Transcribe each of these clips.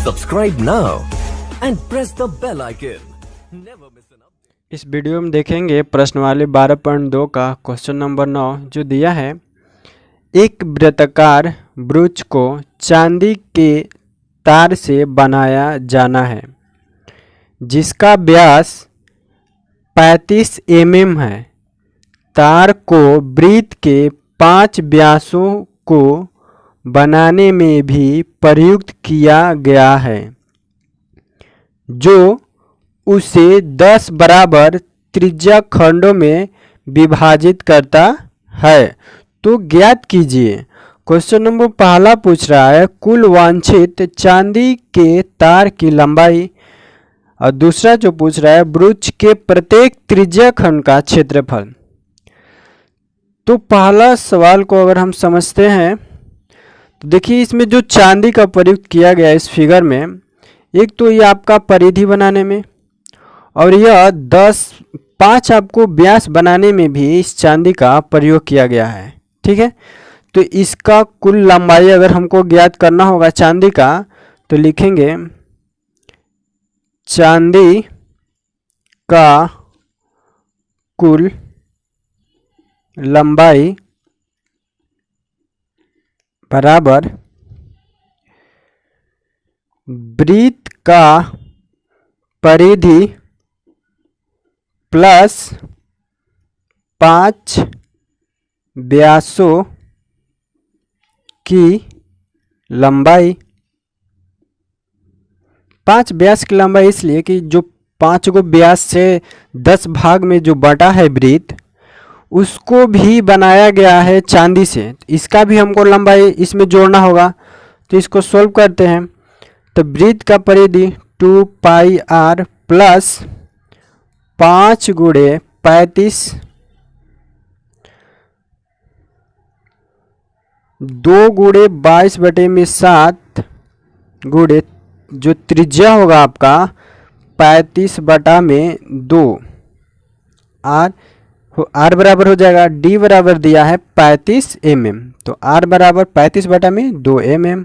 Subscribe now and press the bell icon. Never miss an update. इस video में देखेंगे प्रश्नवाली 12.2 का क्वेश्चन नंबर 9 जो दिया है। एक वृत्ताकार ब्रूच को चांदी के तार से बनाया जाना है जिसका व्यास 35 mm है। तार को वृत्त के 5 व्यासों को बनाने में भी प्रयुक्त किया गया है जो उसे 10 बराबर त्रिज्या खंडों में विभाजित करता है। तो ज्ञात कीजिए। क्वेश्चन नंबर पहला पूछ रहा है कुल वांछित चांदी के तार की लंबाई, और दूसरा जो पूछ रहा है ब्रूच के प्रत्येक त्रिज्या खंड का क्षेत्रफल। तो पहला सवाल को अगर हम समझते हैं तो देखिए इसमें जो चांदी का प्रयुक्त किया गया इस फिगर में, एक तो ये आपका परिधि बनाने में और यह 5 आपको व्यास बनाने में भी इस चांदी का प्रयोग किया गया है। ठीक है, तो इसका कुल लंबाई अगर हमको ज्ञात करना होगा चांदी का, तो लिखेंगे चांदी का कुल लंबाई बराबर वृत्त का परिधि प्लस 5 व्यासों की लंबाई। 5 व्यास की लंबाई इसलिए कि जो 5 को व्यास से 10 भाग में जो बटा है वृत्त, उसको भी बनाया गया है चांदी से। इसका भी हमको लंबाई इसमें जोड़ना होगा। तो इसको सोल्व करते हैं। तो वृत्त का परिधि 2 पाई r प्लस 5 गुणे 35 2 गुणे 22 बटे में 7 गुणे जो त्रिज्या होगा आपका 35 बटा में 2 r बराबर हो जाएगा d बराबर दिया है 35 mm। तो r बराबर 35 बटा में 2 mm।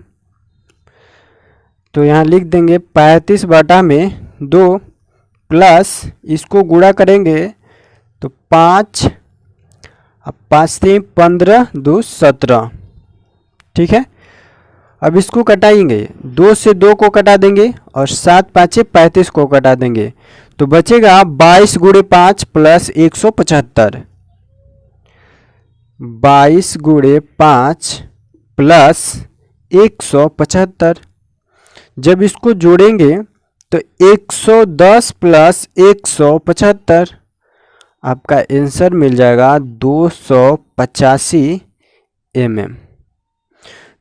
तो यहाँ लिख देंगे 35 बटा में 2 प्लस इसको गुणा करेंगे तो 5, अब 5 से 15 2 17। ठीक है, अब इसको कटाएंगे, 2 से 2 को कटा देंगे और 7 5 35 को कटा देंगे तो बचेगा 22 गुणे 5 प्लस 175। 22 गुणे 5 प्लस 175। जब इसको जोड़ेंगे तो 110 प्लस 175 आपका आंसर मिल जाएगा 285 mm।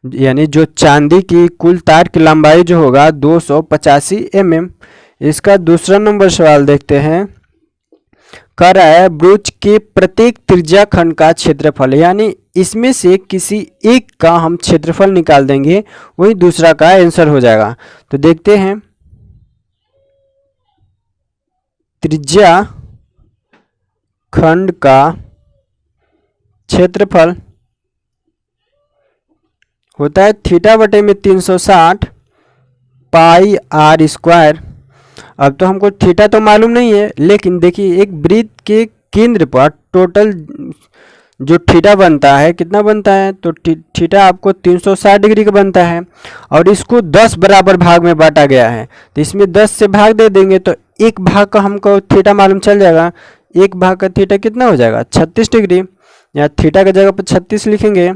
यानी जो चांदी की कुल तार की लंबाई जो होगा 285 mm। इसका दूसरा नंबर सवाल देखते हैं। कह रहा है ब्रूच के प्रत्येक त्रिज्या खंड का क्षेत्रफल, यानी इसमें से किसी एक का हम क्षेत्रफल निकाल देंगे, वही दूसरा का आंसर हो जाएगा। तो देखते हैं त्रिज्या खंड का क्षेत्रफल होता है थीटा बटे में 360 पाई r स्क्वायर। अब तो हमको थीटा तो मालूम नहीं है, लेकिन देखिए एक वृत्त के केंद्र पर टोटल जो थीटा बनता है कितना बनता है, तो थीटा आपको 360 डिग्री का बनता है और इसको 10 बराबर भाग में बांटा गया है। तो इसमें 10 से भाग दे देंगे तो एक भाग का हमको थीटा मालूम चल जाएगा। एक भाग का थीटा कितना हो जाएगा 36 डिग्री। या थीटा की जगह पर 36 लिखेंगे।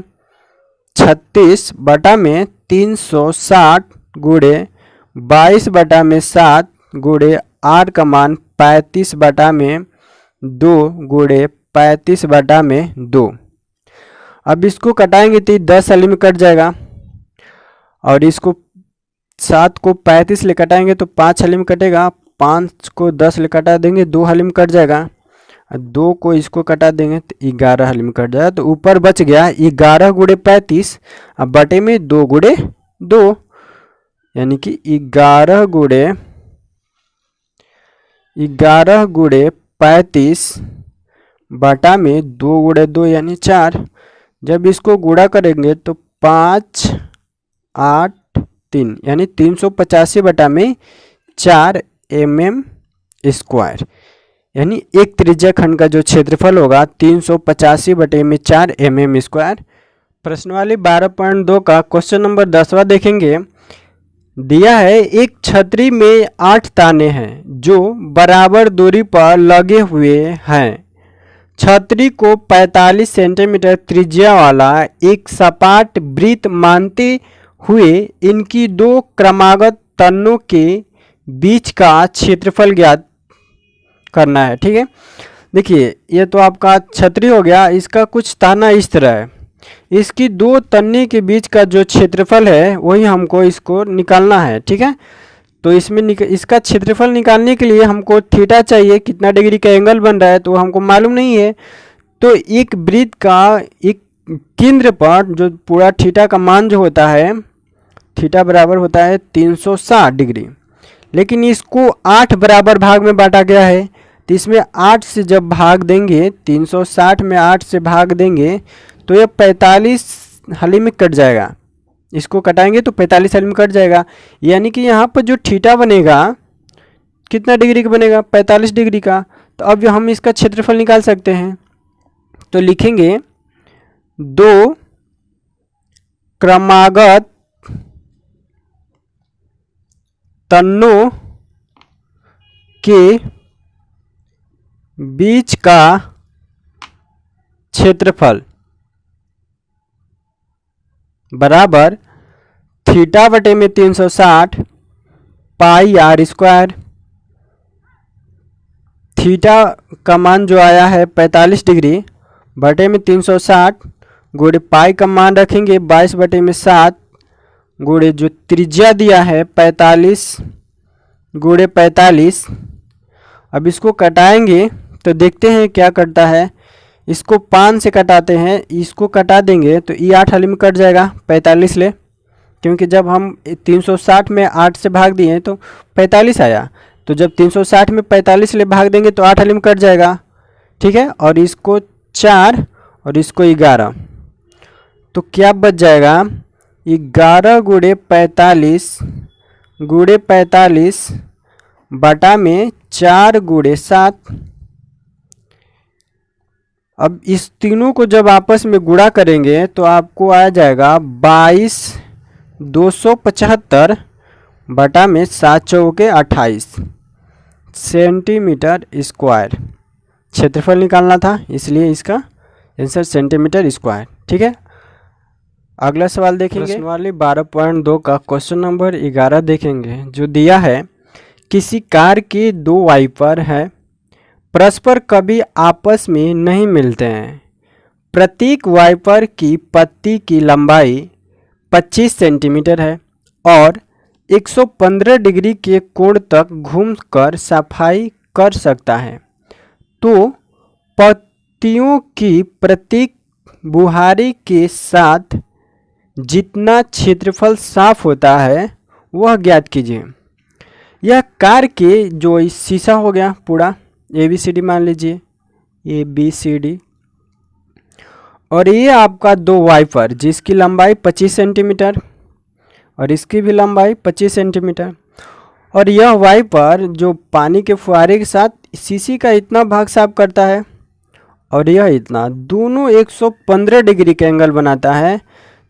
36 बटा में 360 गुणे 22 बटा में 7 गुणे r का मान 35 बटा में 2 गुणे 35 बटा में 2। अब इसको कटाएंगे तो 10 हली में कट जाएगा और इसको 7 को 35 ले कटाएंगे तो 5 हली में कटेगा। 5 को 10 ले कटा देंगे 2 हली में कट जाएगा। 2 को इसको कटा देंगे तो 11 हली में कट जाएगा। तो ऊपर बच गया 11 गुणे 35 अब बटे में 2 गुणे 2, यानी कि 11 गुणे 35 बटा में 2 गुणे 2 यानी 4। जब इसको गुणा करेंगे तो 5 8 3 यानी 385 बटा में 4 mm स्क्वायर, यानी एक त्रिज्या खंड का जो क्षेत्रफल होगा 385 बटे में 4 mm स्क्वायर। प्रश्नावली 12.2 का क्वेश्चन नंबर 10वां देखेंगे। दिया है एक छतरी में 8 ताने हैं जो बराबर दूरी पर लगे हुए हैं। छतरी को 45 सेंटीमीटर त्रिज्या वाला एक सपाट वृत्त मानते हुए इनकी दो क्रमागत तनों के बीच का क्षेत्रफल ज्ञात करना है। ठीक है, देखिए ये तो आपका छतरी हो गया, इसका कुछ ताना इस तरह है, इसकी दो तन्ने के बीच का जो क्षेत्रफल है वही हमको इसको निकालना है। ठीक है, तो इसमें इसका क्षेत्रफल निकालने के लिए हमको थीटा चाहिए, कितना डिग्री का एंगल बन रहा है तो हमको मालूम नहीं है। तो एक वृत्त का एक केंद्र पर जो पूरा थीटा का मान जो होता है, थीटा बराबर होता है 360 डिग्री, लेकिन इसको 8 बराबर भाग में बांटा गया है। तो इसमें 8 से जब भाग देंगे, 360 में 8 से भाग देंगे तो ये 45 हली में कट जाएगा, इसको कटाएंगे तो 45 हली में कट जाएगा, यानी कि यहाँ पर जो थीटा बनेगा कितना डिग्री का बनेगा, 45 डिग्री का। तो अब हम इसका क्षेत्रफल निकाल सकते हैं, तो लिखेंगे दो क्रमागत तन्नों के बीच का क्षेत्रफल बराबर थीटा बटे में 360 पाई आर स्क्वायर। थीटा का मान जो आया है 45 डिग्री बटे में 360 गुणे पाई का मान रखेंगे 22 बटे में 7 गुणे जो त्रिज्या दिया है 45 गुणे 45। अब इसको कटाएंगे तो देखते हैं क्या करता है। इसको 5 से कटाते हैं, इसको कटा देंगे तो ये 8 हली में कट जाएगा, 45 ले, क्योंकि जब हम 360 में 8 से भाग दिए तो 45 आया, तो जब 360 में 45 ले भाग देंगे तो 8 हली में कट जाएगा। ठीक है, और इसको 4 और इसको 11, तो क्या बच जाएगा 11 गुणे 45 बटा में 4 गुणे 7। अब इस तीनों को जब आपस में गुणा करेंगे तो आपको आ जाएगा 22,275 बटा में 7 चौके 28 सेंटीमीटर स्क्वायर क्षेत्रफल निकालना था, इसलिए इसका आंसर सेंटीमीटर स्क्वायर। ठीक है, अगला सवाल देखेंगे। प्रश्नावली 12.2 का क्वेश्चन नंबर 11 देखेंगे, जो दिया है किसी कार के दो वाइपर हैं, परस्पर कभी आपस में नहीं मिलते हैं। प्रत्येक वाइपर की पत्ती की लंबाई 25 सेंटीमीटर है और 115 डिग्री के कोण तक घूमकर सफाई कर सकता है। तो पत्तियों की प्रत्येक बुहारी के साथ जितना क्षेत्रफल साफ होता है वह ज्ञात कीजिए। यह कार के जो इस शीशा हो गया पूरा ABCD मान लीजिए, ABCD, और ये आपका दो वाइपर जिसकी लंबाई 25 सेंटीमीटर और इसकी भी लंबाई 25 सेंटीमीटर, और यह वाइपर जो पानी के फुहारे के साथ शीशी का इतना भाग साफ करता है और यह इतना, दोनों 115 डिग्री का एंगल बनाता है।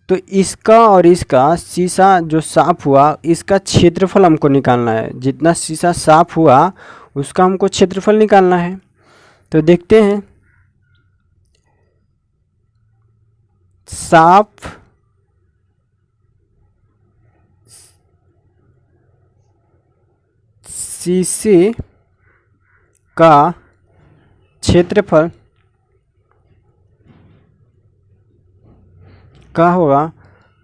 तो इसका और इसका शीशा जो साफ हुआ इसका क्षेत्रफल हमको निकालना है, जितना शीशा साफ हुआ उसका हमको क्षेत्रफल निकालना है। तो देखते हैं, साफ शीशे का क्षेत्रफल का होगा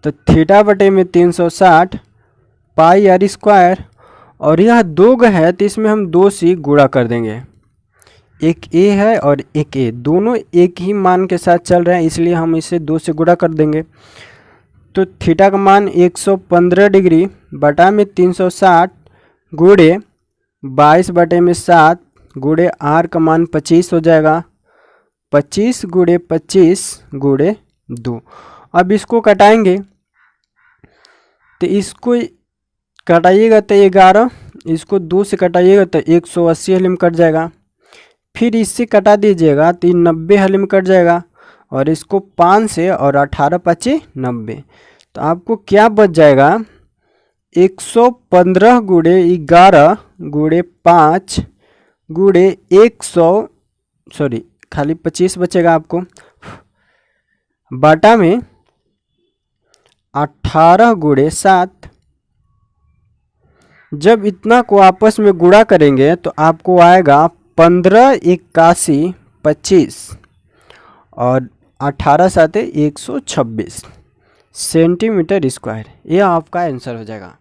तो थीटा बटे में 360 पाई आर स्क्वायर, और यह दो है तो इसमें हम 2 से गुणा कर देंगे, एक ए है और एक ए, दोनों एक ही मान के साथ चल रहे हैं इसलिए हम इसे 2 से गुणा कर देंगे। तो थीटा का मान 115 डिग्री बटा में 360 गुणे 22 बटे में 7 गुणे आर का मान 25 हो जाएगा, 25 गुणे 25 गुणे 2। अब इसको कटाएंगे तो इसको कटाइएगा तो 11, इसको 2 से कटाइएगा तो 180 हलीम कट जाएगा। फिर इससे कटा दीजिएगा तो 90 हलीम कट जाएगा, और इसको 5 से और 18 पचे 90, तो आपको क्या बच जाएगा 115 गुणे 11 गुणे 5 गुणे 25 बचेगा आपको, बाटा में 18 गुणे 7। जब इतना को आपस में गुणा करेंगे तो आपको आएगा 15 81 25 और 18 साते 126 सेंटीमीटर स्क्वायर। यह आपका आंसर हो जाएगा।